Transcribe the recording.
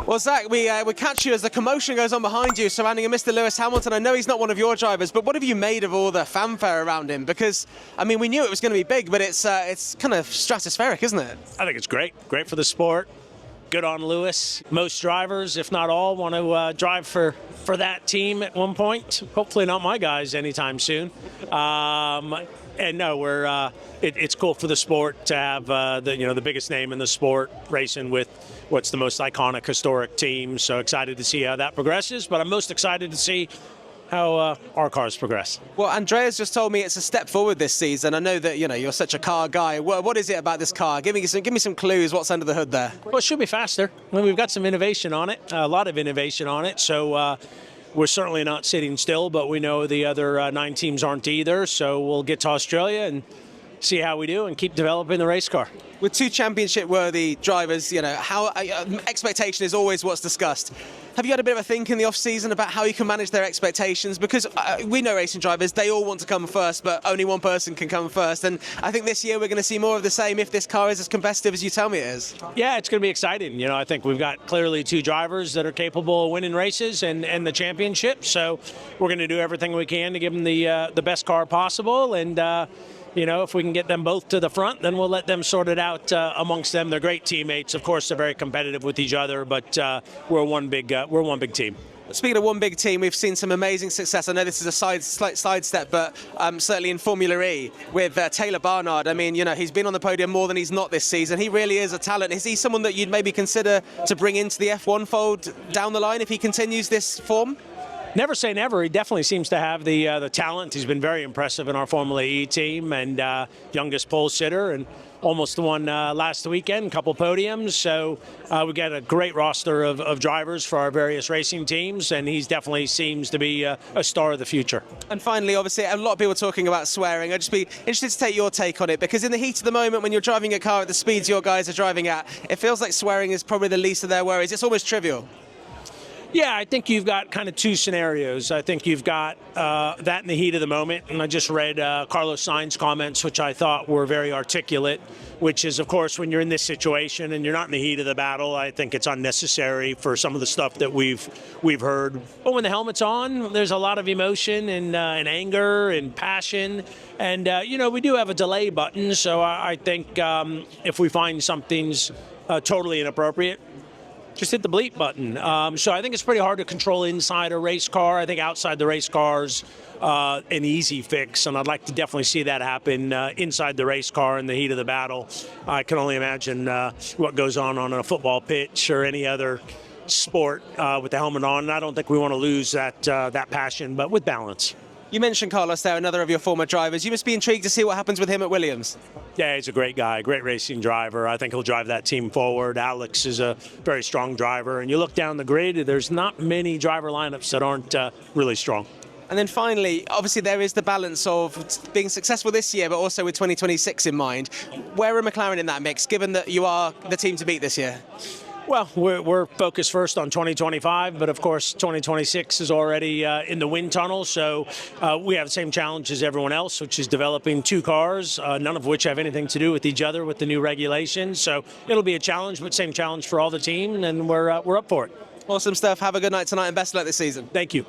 Well, Zach, we catch you as the commotion goes on behind you surrounding a Mr. Lewis Hamilton. I know he's not one of your drivers, but what have you made of all the fanfare around him? Because, I mean, we knew it was going to be big, but it's kind of stratospheric, isn't it? I think it's great. Great for the sport. Good on Lewis. Most drivers, if not all, want to drive for that team at one point. Hopefully not my guys anytime soon. And no, it's cool for the sport to have the biggest name in the sport racing with what's the most iconic, historic team. So excited to see how that progresses. But I'm most excited to see how our cars progress. Well, Andrea's just told me it's a step forward this season. I know that you're such a car guy. What is it about this car? Give me some clues. What's under the hood there? Well, it should be faster. I mean, we've got some innovation on it, a lot of innovation on it. So we're certainly not sitting still, but we know the other 9 teams aren't either. So we'll get to Australia and see how we do and keep developing the race car. With 2 championship-worthy drivers, how expectation is always what's discussed. Have you had a bit of a think in the off-season about how you can manage their expectations? Because we know racing drivers, they all want to come first, but only one person can come first. And I think this year we're going to see more of the same if this car is as competitive as you tell me it is. Yeah, it's going to be exciting. I think we've got clearly 2 drivers that are capable of winning races and the championship. So we're going to do everything we can to give them the best car possible. And if we can get them both to the front, then we'll let them sort it out amongst them. They're great teammates. Of course, they're very competitive with each other, but we're one big team. Speaking of one big team, we've seen some amazing success. I know this is a slight sidestep, but certainly in Formula E with Taylor Barnard. I mean, he's been on the podium more than he's not this season. He really is a talent. Is he someone that you'd maybe consider to bring into the F1 fold down the line if he continues this form? Never say never. He definitely seems to have the talent. He's been very impressive in our Formula E team and youngest pole sitter and almost won last weekend, a couple podiums. So we got a great roster of drivers for our various racing teams, and he definitely seems to be a star of the future. And finally, obviously, a lot of people are talking about swearing. I'd just be interested to take your take on it, because in the heat of the moment, when you're driving a car at the speeds your guys are driving at, it feels like swearing is probably the least of their worries. It's almost trivial. Yeah, I think you've got kind of 2 scenarios. I think you've got that in the heat of the moment, and I just read Carlos Sainz's comments, which I thought were very articulate, which is, of course, when you're in this situation and you're not in the heat of the battle, I think it's unnecessary for some of the stuff that we've heard. But when the helmet's on, there's a lot of emotion and anger and passion, and we do have a delay button, so I think if we find something's totally inappropriate, just hit the bleep button. So I think it's pretty hard to control inside a race car. I think outside the race car's an easy fix, and I'd like to definitely see that happen inside the race car in the heat of the battle. I can only imagine what goes on a football pitch or any other sport with the helmet on. And I don't think we want to lose that passion, but with balance. You mentioned Carlos there, another of your former drivers. You must be intrigued to see what happens with him at Williams. Yeah, he's a great guy, great racing driver. I think he'll drive that team forward. Alex is a very strong driver. And you look down the grid, there's not many driver lineups that aren't really strong. And then finally, obviously there is the balance of being successful this year, but also with 2026 in mind. Where are McLaren in that mix, given that you are the team to beat this year? Well, we're focused first on 2025, but of course 2026 is already in the wind tunnel, so we have the same challenge as everyone else, which is developing 2 cars, none of which have anything to do with each other with the new regulations. So it'll be a challenge, but same challenge for all the team, and we're up for it. Awesome stuff. Have a good night tonight and best of luck this season. Thank you.